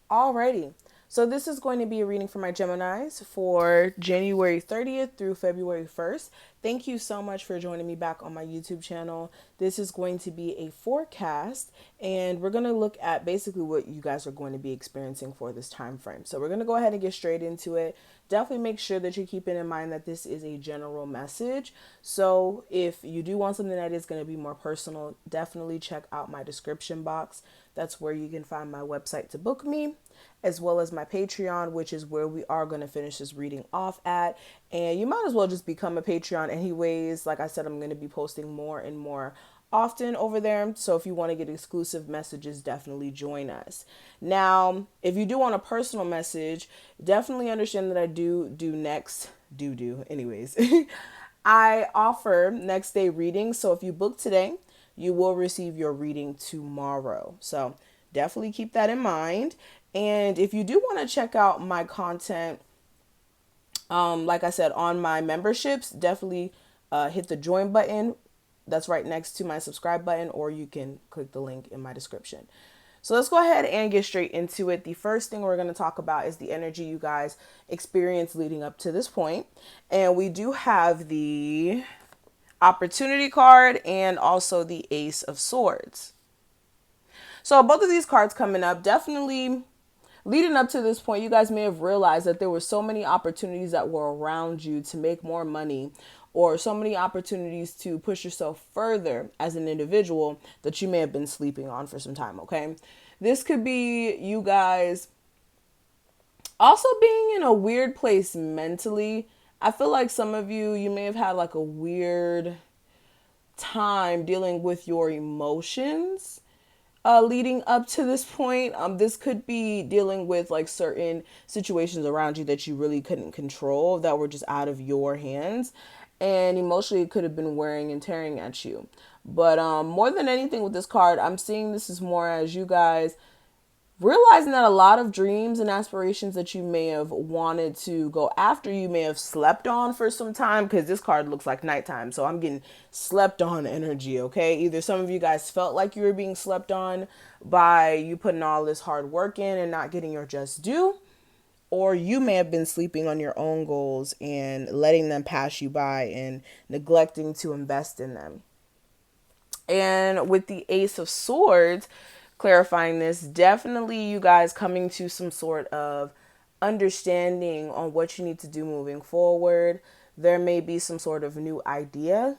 Alrighty. So this is going to be a reading for my Geminis for January 30th through February 1st. Thank you so much for joining me back on my YouTube channel. This is going to be a forecast, and we're going to look at basically what you guys are going to be experiencing for this time frame. So we're going to go ahead and get straight into it. Definitely make sure that you're keeping in mind that this is a general message. So if you do want something that is going to be more personal, definitely check out my description box. That's where you can find my website to book me, as well as my Patreon, which is where we are going to finish this reading off at. And you might as well just become a Patreon anyways. Like I said, I'm going to be posting more and more often over there. So if you want to get exclusive messages, definitely join us. Now, if you do want a personal message, definitely understand that I anyways. I offer next day readings. So if you book today, you will receive your reading tomorrow. So definitely keep that in mind. And if you do want to check out my content, like I said, on my memberships, definitely hit the join button. That's right next to my subscribe button, or you can click the link in my description. So let's go ahead and get straight into it. The first thing we're going to talk about is the energy you guys experienced leading up to this point. And we do have the opportunity card and also the Ace of Swords. So both of these cards coming up, definitely leading up to this point, you guys may have realized that there were so many opportunities that were around you to make more money, or so many opportunities to push yourself further as an individual that you may have been sleeping on for some time, okay? This could be you guys also being in a weird place mentally. I feel like some of you may have had like a weird time dealing with your emotions leading up to this point. This could be dealing with like certain situations around you that you really couldn't control, that were just out of your hands, and emotionally it could have been wearing and tearing at you. But more than anything with this card, I'm seeing this is more as you guys realizing that a lot of dreams and aspirations that you may have wanted to go after, you may have slept on for some time, because this card looks like nighttime. So I'm getting slept on energy, okay? Either some of you guys felt like you were being slept on by you putting all this hard work in and not getting your just due, or you may have been sleeping on your own goals and letting them pass you by and neglecting to invest in them. And with the Ace of Swords, clarifying this, definitely you guys coming to some sort of understanding on what you need to do moving forward. There may be some sort of new idea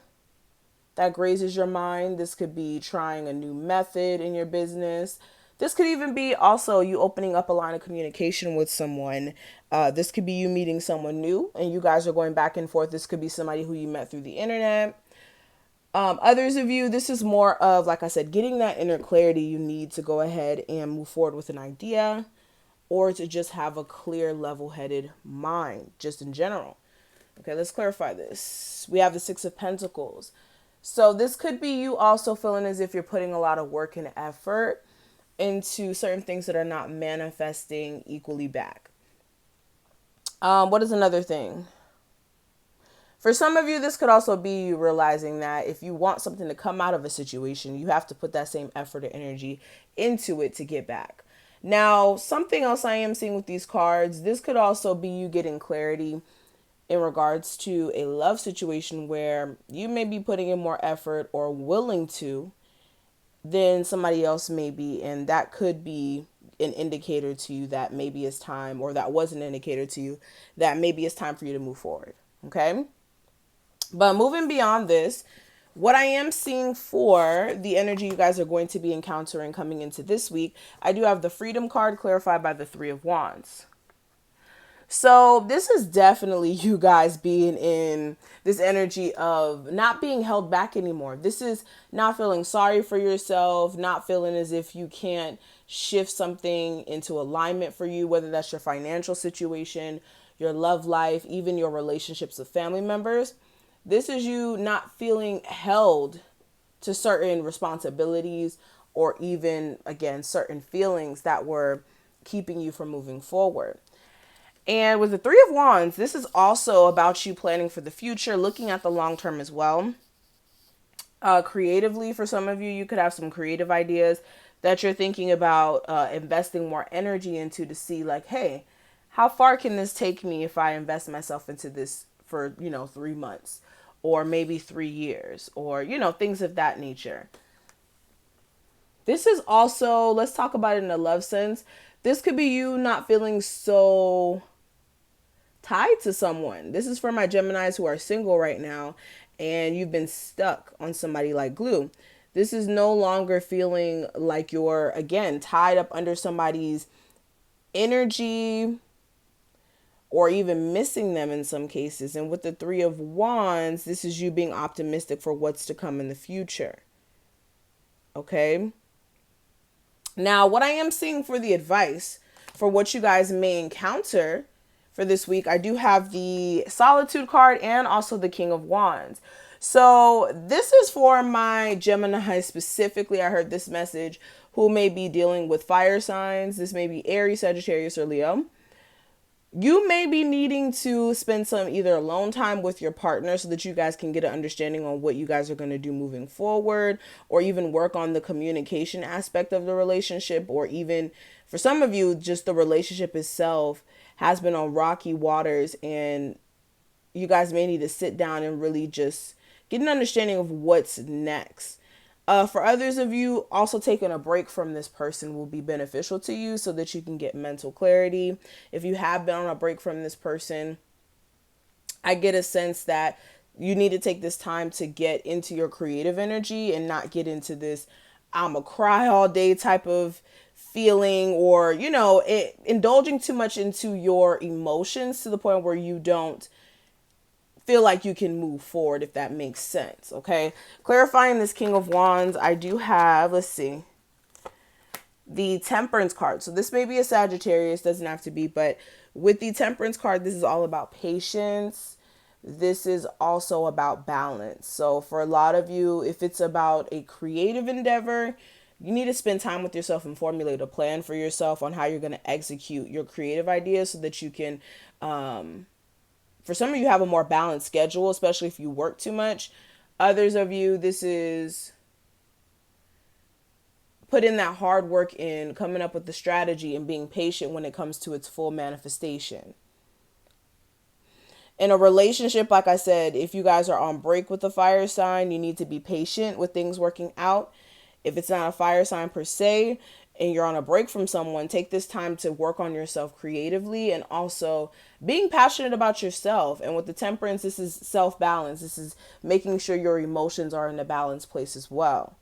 that grazes your mind. This could be trying a new method in your business. This could even be also you opening up a line of communication with someone. This could be you meeting someone new and you guys are going back and forth. This could be somebody who you met through the internet. Others of you, this is more of, like I said, getting that inner clarity you need to go ahead and move forward with an idea, or to just have a clear, level-headed mind, just in general. Okay, let's clarify this. We have the Six of Pentacles. So this could be you also feeling as if you're putting a lot of work and effort into certain things that are not manifesting equally back. What is another thing? For some of you, this could also be you realizing that if you want something to come out of a situation, you have to put that same effort or energy into it to get back. Now, something else I am seeing with these cards, this could also be you getting clarity in regards to a love situation where you may be putting in more effort or willing to than somebody else may be. And that could be an indicator to you that maybe it's time, or that was an indicator to you that maybe it's time for you to move forward. Okay. But moving beyond this, what I am seeing for the energy you guys are going to be encountering coming into this week, I do have the Freedom card clarified by the Three of Wands. So this is definitely you guys being in this energy of not being held back anymore. This is not feeling sorry for yourself, not feeling as if you can't shift something into alignment for you, whether that's your financial situation, your love life, even your relationships with family members. This is you not feeling held to certain responsibilities, or even, again, certain feelings that were keeping you from moving forward. And with the Three of Wands, this is also about you planning for the future, looking at the long term as well. Creatively, for some of you, you could have some creative ideas. that you're thinking about investing more energy into to see like, hey, how far can this take me if I invest myself into this for, 3 months or maybe 3 years or, things of that nature. This is also, let's talk about it in a love sense. This could be you not feeling so tied to someone. This is for my Geminis who are single right now and you've been stuck on somebody like glue. This is no longer feeling like you're, again, tied up under somebody's energy or even missing them in some cases. And with the Three of Wands, this is you being optimistic for what's to come in the future. Okay? Now, what I am seeing for the advice for what you guys may encounter for this week, I do have the Solitude card and also the King of Wands. So this is for my Gemini specifically. I heard this message who may be dealing with fire signs. This may be Aries, Sagittarius, or Leo. You may be needing to spend some either alone time with your partner so that you guys can get an understanding on what you guys are going to do moving forward, or even work on the communication aspect of the relationship, or even for some of you, just the relationship itself has been on rocky waters and you guys may need to sit down and really just get an understanding of what's next. For others of you, also taking a break from this person will be beneficial to you so that you can get mental clarity. If you have been on a break from this person, I get a sense that you need to take this time to get into your creative energy and not get into this I'm a cry all day type of feeling, or, indulging too much into your emotions to the point where you don't feel like you can move forward, if that makes sense. Okay, clarifying this King of Wands, I do have, let's see, the Temperance card. So this may be a Sagittarius, doesn't have to be, but with the Temperance card, this is all about patience. This is also about balance. So for a lot of you, if it's about a creative endeavor, you need to spend time with yourself and formulate a plan for yourself on how you're going to execute your creative ideas so that you can, for some of you, have a more balanced schedule, especially if you work too much. Others of you, this is put in that hard work in coming up with the strategy and being patient when it comes to its full manifestation. In a relationship, like I said, if you guys are on break with a fire sign, you need to be patient with things working out. If it's not a fire sign per se, and you're on a break from someone, take this time to work on yourself creatively and also being passionate about yourself. And with the Temperance, this is self-balance. This is making sure your emotions are in a balanced place as well.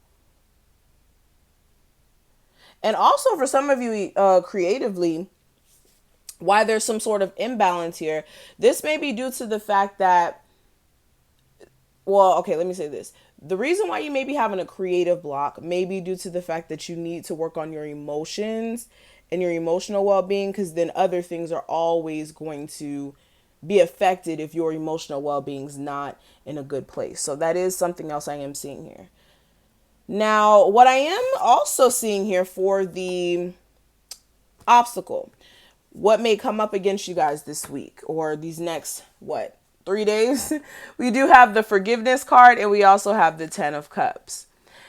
And also for some of you, creatively, why there's some sort of imbalance here, this may be due to the fact that, well, okay, let me say this. The reason why you may be having a creative block may be due to the fact that you need to work on your emotions and your emotional well-being, because then other things are always going to be affected if your emotional well-being is not in a good place. So that is something else I am seeing here. Now, what I am also seeing here for the obstacle, what may come up against you guys this week or these next, 3 days, we do have the Forgiveness card and we also have the Ten of Cups.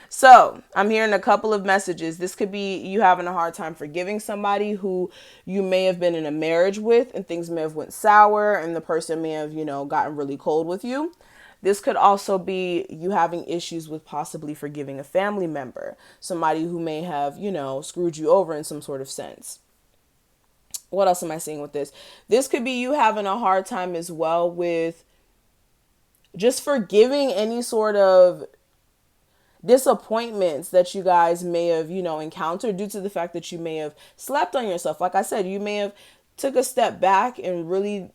So I'm hearing a couple of messages. This could be you having a hard time forgiving somebody who you may have been in a marriage with and things may have went sour and the person may have, gotten really cold with you. This could also be you having issues with possibly forgiving a family member, somebody who may have, screwed you over in some sort of sense. What else am I seeing with this? This could be you having a hard time as well with just forgiving any sort of disappointments that you guys may have, encountered due to the fact that you may have slept on yourself. Like I said, you may have took a step back and really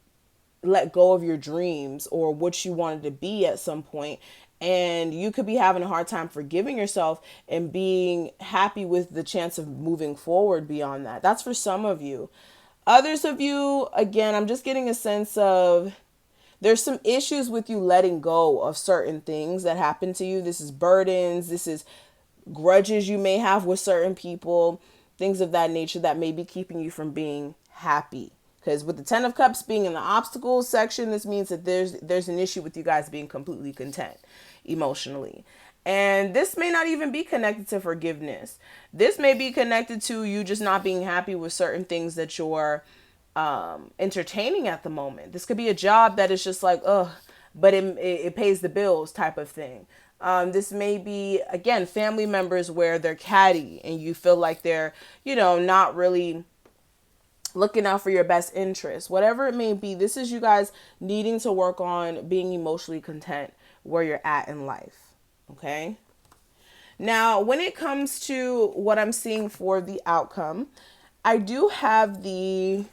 let go of your dreams or what you wanted to be at some point. And you could be having a hard time forgiving yourself and being happy with the chance of moving forward beyond that. That's for some of you. Others of you, again, I'm just getting a sense of there's some issues with you letting go of certain things that happen to you. This is burdens. This is grudges you may have with certain people, things of that nature that may be keeping you from being happy. Because with the Ten of Cups being in the obstacles section, this means that there's an issue with you guys being completely content emotionally. And this may not even be connected to forgiveness. This may be connected to you just not being happy with certain things that you're entertaining at the moment. This could be a job that is just like, ugh, but it pays the bills type of thing. This may be, again, family members where they're catty and you feel like they're, not really looking out for your best interest. Whatever it may be, this is you guys needing to work on being emotionally content where you're at in life. Okay. Now, when it comes to what I'm seeing for the outcome, I do have the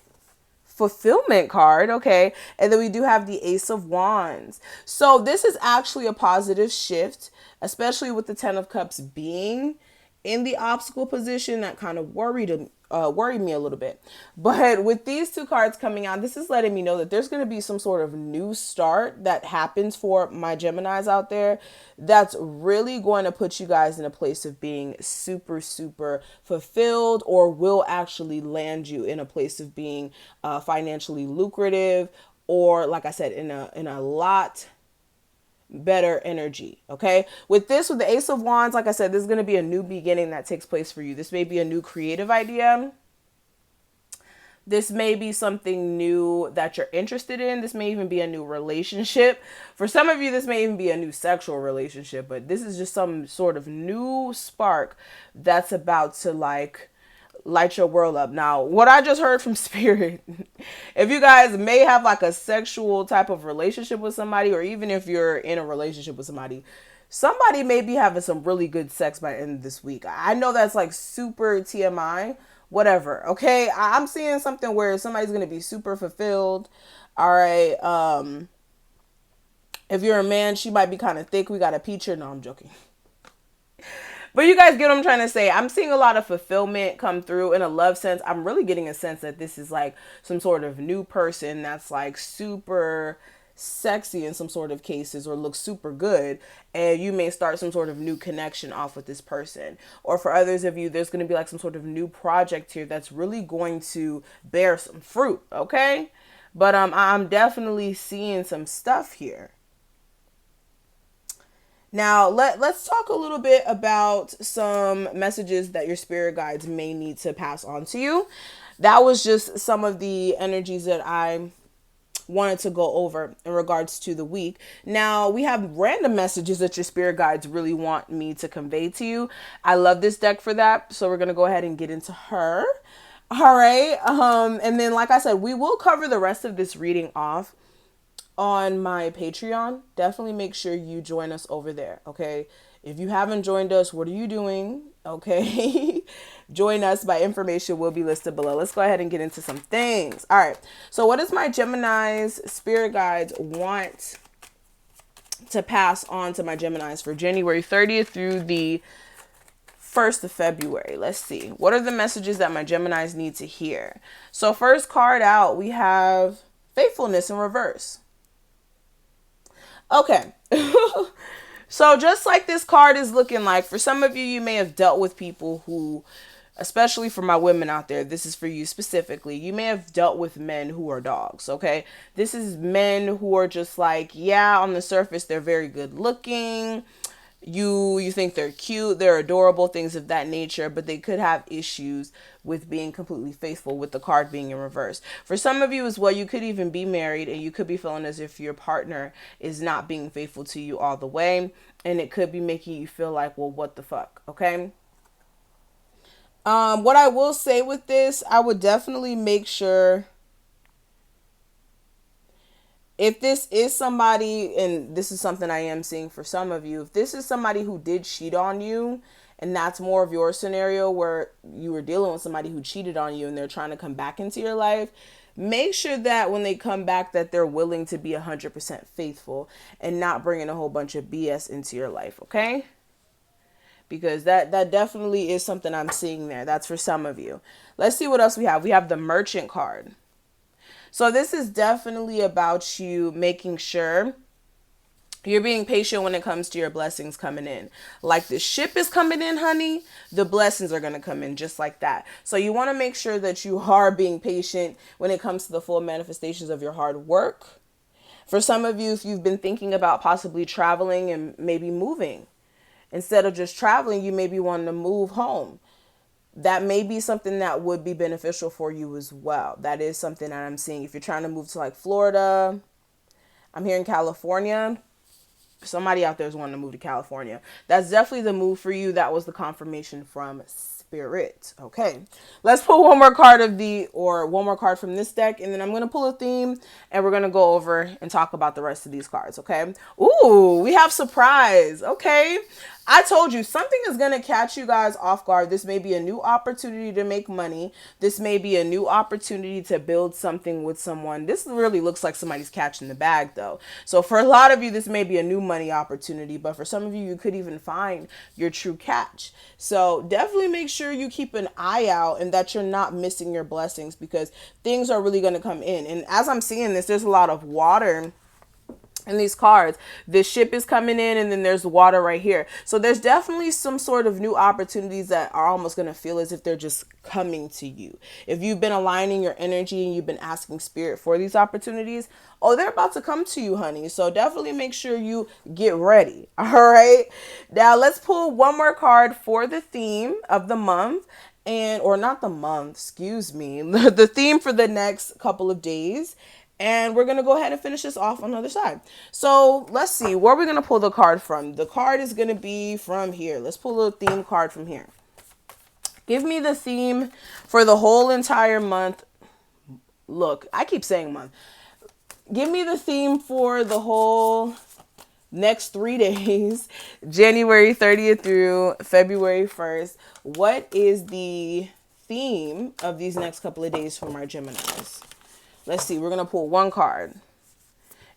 fulfillment card, okay? And then we do have the Ace of Wands. So this is actually a positive shift, especially with the Ten of Cups being in the obstacle position. That kind of worried me a little bit. But with these two cards coming out, this is letting me know that there's going to be some sort of new start that happens for my Geminis out there that's really going to put you guys in a place of being super, super fulfilled, or will actually land you in a place of being financially lucrative, or like I said, in a lot better energy. Okay, with the Ace of Wands, like I said, this is going to be a new beginning that takes place for you. This may be a new creative idea. This may be something new that you're interested in. This may even be a new relationship. For some of you, this may even be a new sexual relationship, but this is just some sort of new spark that's about to light your world up. Now, what I just heard from Spirit, if you guys may have like a sexual type of relationship with somebody, or even if you're in a relationship with somebody may be having some really good sex by the end of this week. I know that's like super TMI, whatever. Okay. I'm seeing something where somebody's going to be super fulfilled. All right. If you're a man, she might be kind of thick. We got a peach here. No, I'm joking. But you guys get what I'm trying to say. I'm seeing a lot of fulfillment come through in a love sense. I'm really getting a sense that this is like some sort of new person that's like super sexy in some sort of cases, or looks super good, and you may start some sort of new connection off with this person. Or for others of you, there's going to be like some sort of new project here that's really going to bear some fruit. Okay, but I'm definitely seeing some stuff here. Now, let's talk a little bit about some messages that your spirit guides may need to pass on to you. That was just some of the energies that I wanted to go over in regards to the week. Now, we have random messages that your spirit guides really want me to convey to you. I love this deck for that, so we're going to go ahead and get into her. All right. And then, like I said, we will cover the rest of this reading off on my Patreon. Definitely make sure you join us over there. Okay. If you haven't joined us, what are you doing? Okay. Join us. My information will be listed below. Let's go ahead and get into some things. All right. So what does my Gemini's spirit guides want to pass on to my Geminis for January 30th through the 1st of February? Let's see. What are the messages that my Geminis need to hear? So first card out, we have faithfulness in reverse. Okay. So just like this card is looking like, for some of you, you may have dealt with people who, especially for my women out there, this is for you specifically. You may have dealt with men who are dogs. Okay. This is men who are just like, yeah, on the surface, they're very good looking. You think they're cute, they're adorable, things of that nature, but they could have issues with being completely faithful, with the card being in reverse. For some of you as well, you could even be married and you could be feeling as if your partner is not being faithful to you all the way, and it could be making you feel like, well, what the fuck? Okay. What I will say with this, I would definitely make sure, if this is somebody, and this is something I am seeing for some of you, if this is somebody who did cheat on you, and that's more of your scenario where you were dealing with somebody who cheated on you and they're trying to come back into your life, make sure that when they come back that they're willing to be 100% faithful and not bringing a whole bunch of BS into your life. Okay. Because that definitely is something I'm seeing there. That's for some of you. Let's see what else we have. We have the Merchant card. So this is definitely about you making sure you're being patient when it comes to your blessings coming in. Like the ship is coming in, honey, the blessings are going to come in just like that. So you want to make sure that you are being patient when it comes to the full manifestations of your hard work. For some of you, if you've been thinking about possibly traveling and maybe moving, Instead of just traveling, you may be wanting to move home. That may be something that would be beneficial for you as well. That is something that I'm seeing. If you're trying to move to like Florida, I'm here in California. Somebody out there is wanting to move to California. That's definitely the move for you. That was the confirmation from Spirit. Okay, let's pull one more card one more card from this deck, and then I'm going to pull a theme, and we're going to go over and talk about the rest of these cards. Okay. Ooh, we have surprise. Okay. I told you something is going to catch you guys off guard. This may be a new opportunity to make money. This may be a new opportunity to build something with someone. This really looks like somebody's catching the bag though. So for a lot of you, this may be a new money opportunity, but for some of you, you could even find your true catch. So definitely make sure you keep an eye out and that you're not missing your blessings, because things are really going to come in. And as I'm seeing this, there's a lot of water in these cards. This ship is coming in, and then there's water right here. So there's definitely some sort of new opportunities that are almost going to feel as if they're just coming to you. If you've been aligning your energy and you've been asking spirit for these opportunities, oh, they're about to come to you, honey. So definitely make sure you get ready. All right. Now let's pull one more card for the theme of the month. Or not the month, excuse me, the theme for the next couple of days. And we're going to go ahead and finish this off on the other side. So let's see where we're going to pull the card from. The card is going to be from here. Let's pull a theme card from here. Give me the theme for the whole entire month. Look, I keep saying month. Give me the theme for the whole next 3 days, January 30th through February 1st. What is the theme of these next couple of days from our Geminis? Let's see. We're going to pull one card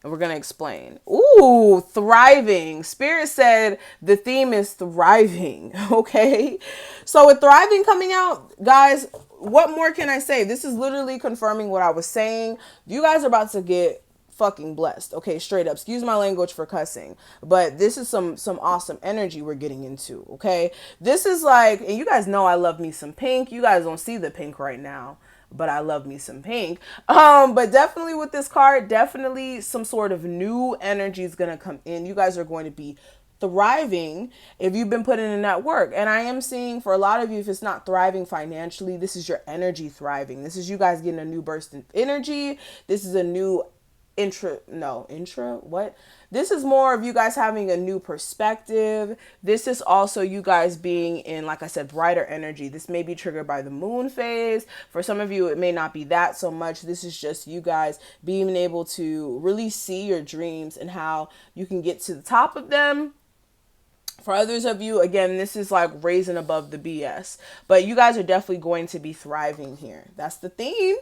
and we're going to explain. Ooh, thriving. Spirit said the theme is thriving. Okay. So with thriving coming out, guys, what more can I say? This is literally confirming what I was saying. You guys are about to get fucking blessed. Okay, straight up. Excuse my language for cussing, but this is some awesome energy we're getting into. Okay, this is like, and you guys know I love me some pink. You guys don't see the pink right now, but I love me some pink. But definitely with this card, definitely some sort of new energy is gonna come in. You guys are going to be thriving if you've been putting in that work. And I am seeing for a lot of you, if it's not thriving financially, this is your energy thriving. This is you guys getting a new burst in energy. This is a new what? This is more of you guys having a new perspective. This is also you guys being in, like I said, brighter energy. This may be triggered by the moon phase. For some of you, it may not be that so much. This is just you guys being able to really see your dreams and how you can get to the top of them. For others of you, again, this is like raising above the BS. But you guys are definitely going to be thriving here. That's the theme.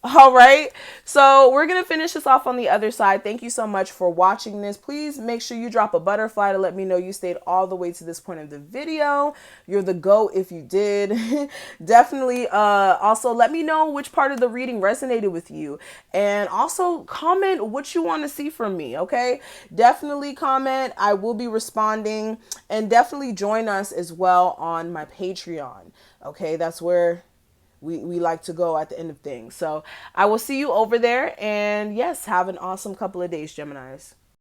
All right, so we're going to finish this off on the other side. Thank you so much for watching this. Please make sure you drop a butterfly to let me know you stayed all the way to this point of the video. You're the GOAT if you did. Definitely also let me know which part of the reading resonated with you. And also comment what you want to see from me, okay? Definitely comment. I will be responding. And definitely join us as well on my Patreon, okay? That's where we like to go at the end of things. So I will see you over there. And yes, have an awesome couple of days, Geminis.